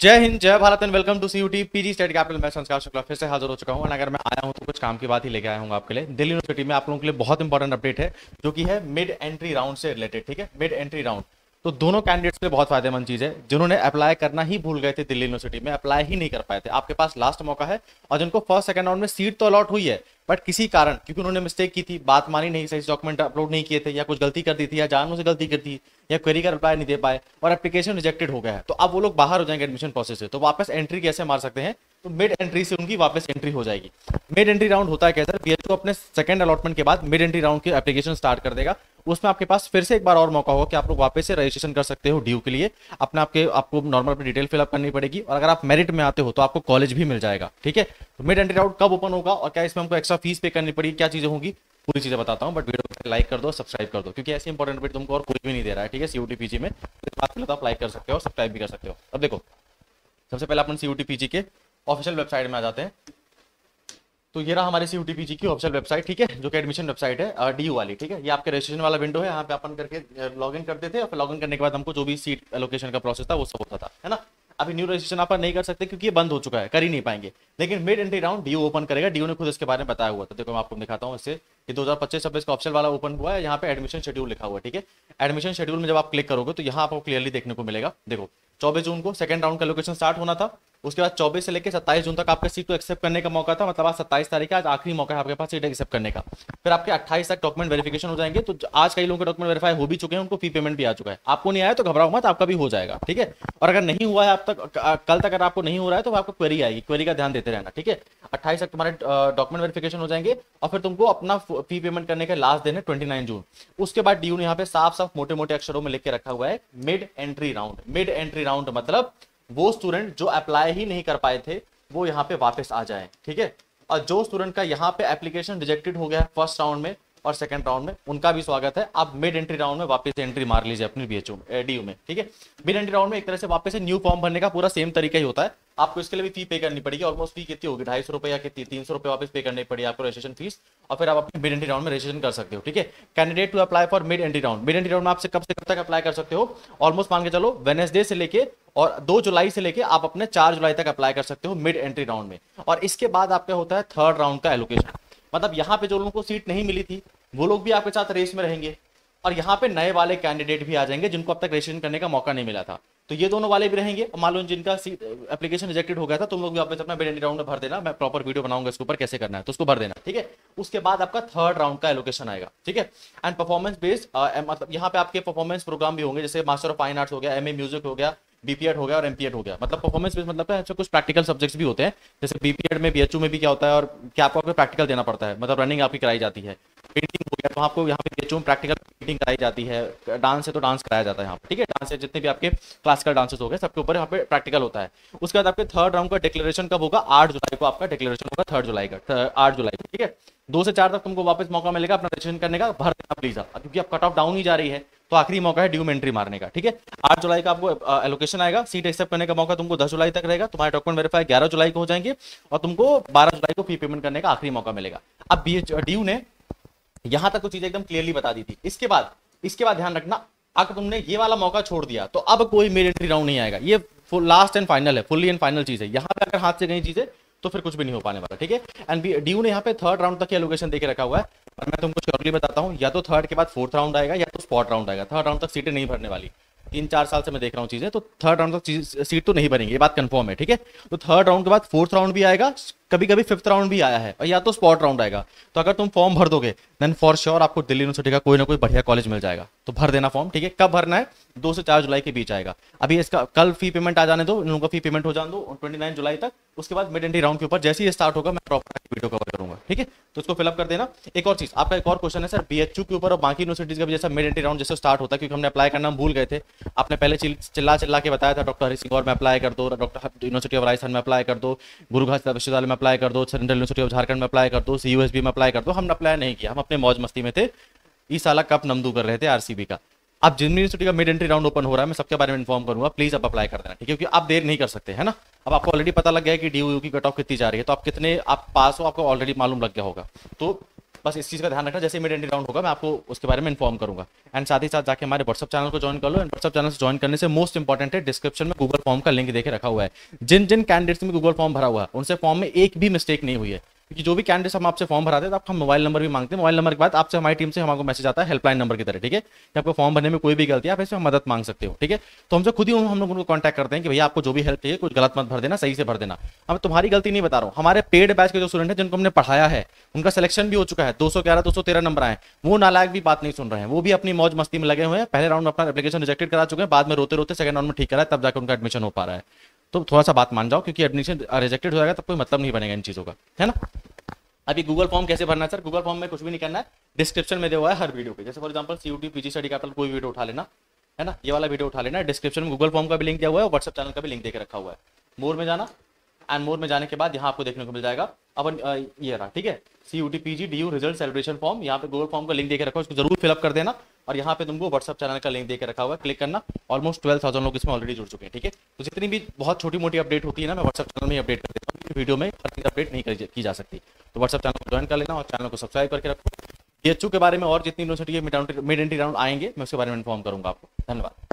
जय हिंद, जय Bharat and welcome to CUET PG state capital. मैं संस्कार शुक्ला फिर से हाजिर हो चुका हूं। और अगर मैं आया हूं तो कुछ काम की बात ही लेके आया हूं आपके लिए। दिल्ली यूनिवर्सिटी में आप लोगों के लिए बहुत इंपॉर्टेंट अपडेट है, जो कि है मिड एंट्री राउंड से रिलेटेड। ठीक है, मिड एंट्री राउंड तो दोनों कैंडिडेट्स के लिए बहुत फायदेमंद चीज है। जिन्होंने अप्लाई करना ही भूल गए थे, दिल्ली यूनिवर्सिटी में अप्लाई ही नहीं कर पाए थे, आपके पास लास्ट मौका है। और जिनको फर्स्ट सेकंड राउंड में सीट तो अलॉट हुई है, बट किसी कारण, क्योंकि उन्होंने मिस्टेक की थी, बात मानी नहीं, सही डॉक्यूमेंट अपलोड नहीं किए थे, या कुछ गलती कर दी थी, या जानबूझ से गलती कर दी, या क्वेरी का रिप्लाई नहीं दे पाए और एप्लीकेशन रिजेक्टेड हो गया है, तो अब वो लोग बाहर हो जाएंगे एडमिशन प्रोसेस से। तो वापस एंट्री कैसे मार सकते हैं? तो मिड एंट्री से उनकी वापस एंट्री हो जाएगी। मिड एंट्री राउंड होता है कैसे? बीएचयू अपने सेकंड अलॉटमेंट के बाद मिड एंट्री राउंड की एप्लीकेशन स्टार्ट कर देगा। उसमें आपके पास फिर से एक बार और मौका होगा कि आप लोग वापस से रजिस्ट्रेशन कर सकते हो ड्यू के लिए। आपको नॉर्मल अपनी डिटेल फिलअप करनी पड़ेगी, और अगर आप मेरिट में आते हो तो आपको कॉलेज भी मिल जाएगा। ठीक है, तो मिड एंट्री राउंड कब ओपन होगा और क्या इसमें हमको एक्स्ट्रा फीस पे करनी पड़ेगी, क्या चीजें होंगी, पूरी चीजें बताता हूँ। बट वीडियो को लाइक कर दो, सब्सक्राइब कर दो, क्योंकि ऐसी इंपॉर्टेंट वीडियो तुमको और कोई भी नहीं दे रहा है। ठीक है, सीयूटी पीजी में बात तो आप लाइक कर सकते हो, सब्सक्राइब भी कर सकते हो। अब देखो, सबसे पहले अपन सीयूटी पीजी के ऑफिशियल वेबसाइट में आ जाते हैं। तो ये रहा हमारे सीयूटी पीजी की ऑफिशियल वेबसाइट। ठीक है, जो कि एडमिशन वेबसाइट है डीयू वाली। ठीक है, ये आपके रजिस्ट्रेशन वाला विंडो है। यहाँ पे अपन करके लॉगिन करते थे, और फिर लॉगिन करने के बाद हमको जो भी सीट एलोकेशन का प्रोसेस था वो सब होता था, है ना। अभी न्यू रजिस्ट्रेशन आप नहीं कर सकते क्योंकि ये बंद हो चुका है, कर ही नहीं पाएंगे। लेकिन mid entry round DU open करेगा। डीयू ने खुद इसके बारे में बताया हुआ था। देखो मैं आपको दिखाता हूँ इससे कि 2025-26 का ऑफिशियल वाला ओपन हुआ है। यहाँ पे एडमिशन शेड्यूल लिखा हुआ है। ठीक है, एडमिशन शेड्यूल में जब आप क्लिक करोगे तो यहाँ आपको क्लियरली देखने को मिलेगा। देखो 24 जून को सेकंड राउंड का एलोकेशन स्टार्ट होना था। उसके बाद 24 से लेकर 27 जून तक आपका सीट को एक्सेप्ट करने का मौका था। मतलब आज 27 तारीख है, आज आखिरी मौका है आपके पास सीट एक्सेप्ट करने का। फिर आपके 28 तक डॉक्यूमेंट वेरिफिकेशन हो जाएंगे। तो आज कई लोगों के डॉक्यूमेंट वेरीफाई हो भी चुके हैं, उनको फी पेमेंट भी आ चुका है। आपको नहीं आया तो घबराओ मत, आपका भी हो जाएगा। ठीक है, और अगर नहीं हुआ है आप तक, कल तक अगर आपको नहीं हो रहा है तो आपको क्वेरी आएगी, क्वेरी का ध्यान देते रहना। ठीक है, 28 तक तुम्हारे डॉक्यूमेंट वेरिफिकेशन हो जाएंगे, और फिर तुमको अपना फी पेमेंट करने का लास्ट दिन है 29 जून। उसके बाद डीयू ने यहाँ पे साफ साफ मोटे मोटे अक्षरों में लिख के रखा हुआ है mid entry round. Mid entry round मतलब वो स्टूडेंट जो अप्लाई ही नहीं कर पाए थे वो यहाँ पे वापस आ जाए। ठीक है, और जो स्टूडेंट का यहाँ पे एप्लीकेशन रिजेक्टेड हो गया फर्स्ट राउंड में और सेकंड राउंड में, उनका भी स्वागत है। आप मिड एंट्री राउंड में वापस एंट्री मार लीजिए अपनी बीएचयू डीयू में। ठीक है, मिड एंट्री राउंड में एक तरह से वापस से न्यू फॉर्म भरने का पूरा सेम तरीका ही होता है। आपको इसके लिए भी फी पे करनी पड़ेगी। ऑलमोस्ट फी कितनी होगी, 250 रुपए या कितनी, 300 रुपए वापस पे करनी पड़ेगी आपको रजिस्ट्रेशन फीस। और फिर आप अपने मिड एंट्री राउंड में रजिस्ट्रेशन कर सकते हो। ठीक है, candidate to apply for mid entry round. Mid entry round में आपसे कब से कब तक अप्लाई कर सकते हो? ऑलमोस्ट मान के चलो वेडनेसडे से लेके और 2 जुलाई से लेके आप अपने 4 जुलाई तक अप्लाई कर सकते हो मिड एंट्री राउंड में। और इसके बाद आपका होता है थर्ड राउंड का एलोकेशन। मतलब यहाँ पे जो लोगों को सीट नहीं मिली थी वो लोग भी आपके साथ रेस में रहेंगे, और यहाँ पे नए वाले कैंडिडेट भी आ जाएंगे जिनको अब तक रजिस्ट्रेशन करने का मौका नहीं मिला था। तो ये दोनों वाले भी रहेंगे। मान लो जिनका एप्लीकेशन रिजेक्टेड हो गया था, तुम लोग भी वापस अपना मिड एंट्री राउंड में भर देना। मैं प्रॉपर वीडियो बनाऊंगा इसके ऊपर कैसे करना है, तो उसको भर देना। ठीक है, उसके बाद आपका थर्ड राउंड का एलोकेशन आएगा। ठीक है, एंड परफॉर्मेंस बेस्ड, मतलब यहाँ पे आपके परफॉर्मेंस प्रोग्राम भी होंगे, जैसे मास्टर ऑफ फाइन आर्ट्स हो गया, एमए म्यूजिक हो गया, बीपीएड हो गया और एमपीएड हो गया। मतलब परफॉर्मेंस बेस्ड मतलब है कुछ प्रैक्टिकल सब्जेक्ट्स भी होते हैं, जैसे बीपीएड में बीएचयू में भी क्या होता है, और क्या आपको प्रैक्टिकल देना पड़ता है, मतलब रनिंग आपकी कराई जाती है। पेंटिंग हो गया तो आपको यहाँ पे बीएचयू में प्रैक्टिकल पेंटिंग कराई जाती है। डांस है तो डांस कराया जाता है यहाँ पे। ठीक है, डांस है, जितने भी आपके क्लासिकल डांसेस हो गए सबके ऊपर यहाँ पे प्रैक्टिकल होता है। उसके बाद आपके थर्ड राउंड का डिक्लेरेशन कब होगा? 8 जुलाई को आपका डिक्लेरेशन होगा, 3 जुलाई का, 8 जुलाई को। ठीक है, 2 से 4 तक तुमको वापस मौका मिलेगा अपना रजिस्ट्रेशन करने का, भर देना प्लीज आप, क्योंकि अब कट ऑफ डाउन ही जा रही है। तो आखिरी मौका है ड्यू में एंट्री मारने का। ठीक है, 8 जुलाई का आपको एलोकेशन आएगा। सीट एक्सेप्ट करने का मौका तुमको 10 जुलाई तक रहेगा। तुम्हारे डॉक्यूमेंट वेरीफाई 11 जुलाई को हो जाएंगे, और तुमको 12 जुलाई को फी पेमेंट करने का आखिरी मौका मिलेगा। अब डीयू ने यहां तक तो चीजें एकदम क्लियरली बता दी थी। इसके बाद ध्यान रखना, अगर तुमने ये वाला मौका छोड़ दिया तो अब कोई मिड एंट्री राउंड नहीं आएगा। ये लास्ट एंड फाइनल है, फुल्ली एंड फाइनल चीज है। यहाँ पे अगर हाथ से गई चीजें तो फिर कुछ भी नहीं हो पाने वाला। ठीक है, एंड डीयू ने यहाँ पे थर्ड राउंड तक की एलोकेशन देके रखा हुआ है। और मैं तुमको श्योरली बताता हूँ, या तो थर्ड के बाद फोर्थ राउंड आएगा, या तो स्पॉट राउंड आएगा। थर्ड राउंड तक सीटें नहीं भरने वाली। 3-4 साल से मैं देख रहा हूँ चीजें, तो थर्ड राउंड तक सीट तो नहीं भरेंगे, ये बात कंफर्म है। ठीक है, तो थर्ड राउंड के बाद फोर्थ राउंड भी आएगा, कभी कभी फिफ्थ राउंड भी आया है, और या तो स्पॉट राउंड आएगा। तो अगर तुम फॉर्म भर दोगे देन फॉर श्योर आपको दिल्ली यूनिवर्सिटी का कोई ना कोई बढ़िया कॉलेज मिल जाएगा। तो भर देना फॉर्म। ठीक है, कब भरना है? 2 से 4 जुलाई के बीच आएगा। अभी इसका कल फी पेमेंट आ जाने दो, इन लोगों का फी पेमेंट हो जाने दो 29 जुलाई तक। उसके बाद मिड एंट्री राउंड के ऊपर जैसे ही स्टार्ट होगा मैं प्रॉपर वीडियो कवर करूंगा। ठीक है, तो इसको फिलअप कर देना। एक और चीज, आपका एक और क्वेश्चन है सर, बीएचयू के ऊपर और बाकी यूनिवर्सिटीज का भी जैसा मिड एंट्री राउंड जैसे स्टार्ट होता है, क्योंकि हमने अप्लाई करना भूल गए थे। आपने पहले चिल्ला के बताया था डॉक्टर हरि सिंह और में अप्लाई कर दो, डॉक्टर यूनिवर्सिटी ऑफ राजस्थान में अप्लाई कर दो, गुरु घासी विश्वविद्यालय में अप्लाई कर दो, सेंट्रल यूनिवर्सिटी ऑफ झारखंड में अप्लाई कर दो, सीयूएसबी में अप्लाई कर दो। हमने अप्लाई नहीं किया, हम अपने मौज मस्ती में थे, इस साल कप नमदू कर रहे थे आरसीबी का। अब जिन यूनिवर्सिटी का मिड एंट्री राउंड ओपन हो रहा है मैं सबके बारे में इन्फॉर्म करूंगा, प्लीज आप अप्लाई कर देना। ठीक है, क्योंकि आप देर नहीं कर सकते, है ना। अब आपको ऑलरेडी पता लग गया है कि डीयू की कट ऑफ कितनी जा रही है, तो आप कितने आप पास हो आपको ऑलरेडी मालूम लग गया होगा। तो बस इस चीज़ का ध्यान रखना, जैसे मिड एंट्री राउंड होगा मैं आपको उसके बारे में इन्फॉर्म करूंगा। एंड साथ ही साथ जाके हमारे व्हाट्सअप चैनल को ज्वाइन कर लो। एंड व्हाट्सअप चैनल से ज्वाइन करने से मोस्ट इंपॉर्टेंट है, डिस्क्रिप्शन में गूगल फॉर्म का लिंक देके रखा हुआ है। जिन जिन कैंडिडेट्स में गूगल फॉर्म भरा हुआ है उनसे फॉर्म में एक भी मिस्टेक नहीं हुई है, क्योंकि जो भी कैंडिडेट्स हम आपसे फॉर्म भराते हैं तो आपका मोबाइल नंबर भी मांगते हैं। मोबाइल नंबर के बाद आपसे हमारी टीम से हमको मैसेज आता है हेल्पलाइन नंबर की तरह, ठीक है, कि आपको फॉर्म भरने में कोई भी गलती है आप इसमें मदद मांग सकते हो, ठीक है। तो हमसे खुद ही हम लोग उनको कॉन्टैक्ट करते हैं कि भैया आपको जो भी हेल्प चाहिए कुछ गलत मत भर देना, सही से भर देना। अब तुम्हारी गलती नहीं बता रहा हूँ, हमारे पेड बैच के जो स्टूडेंट है जिनको हमने पढ़ाया है उनका सिलेक्शन भी हो चुका है, 211 213 नंबर आए, वो नालायक भी बात नहीं सुन रहे हैं, वो भी अपनी मौज मस्ती में लगे हुए हैं। पहले राउंड में अपना एप्लीकेशन रिजेक्टेड करा चुके हैं, बाद में रोते रोते सेकंड राउंड में ठीक करा है, तब जाकर उनका एडमिशन हो पा रहा है। तो थोड़ा सा बात मान जाओ, क्योंकि एडमिशन रिजेक्टेड हो जाएगा तब कोई मतलब नहीं बनेगा इन चीज़ों का, है ना। अभी गूगल फॉर्म कैसे भरना है सर? गूगल फॉर्म में कुछ भी नहीं करना है, डिस्क्रिप्शन में दिया हुआ है हर वीडियो पे। जैसे for example CUET PG study capital कोई वीडियो उठा लेना, है ना, ये वाला वीडियो उठा लेना, डिस्क्रिप्शन में गूगल फॉर्म का भी लिंक दिया हुआ है और व्हाट्सएप चैनल का भी लिंक देकर रखा हुआ है। मोर में जाना, एंड मोर में जाने के बाद यहाँ आपको देखने को मिल जाएगा अपन ये रहा, ठीक है, CUET PG DU result celebration form, यहाँ पे गूगल फॉर्म का लिंक देकर रखा है, उसको जरूर फिलअप कर देना। और यहाँ पे तुमको व्हाट्सएप चैनल का लिंक देकर रखा हुआ है, क्लिक करना। ऑलमोस्ट 12,000 लोग इसमें ऑलरेडी जुड़ चुके हैं, ठीक है। तो जितनी भी बहुत छोटी मोटी अपडेट होती है ना, मैं व्हाट्सएप चैनल में अपडेट कर देता हूँ, वीडियो में हर चीज अपडेट नहीं की जा सकती। तो व्हाट्सएप चैनल को ज्वाइन कर लेना और चैनल को सब्सक्राइब करके रखो। DHU के बारे में और जितनी यूनिवर्सिटी मिड एंट्री राउंड आएंगे मैं उसके बारे में इन्फॉर्म करूंगा आपको। धन्यवाद।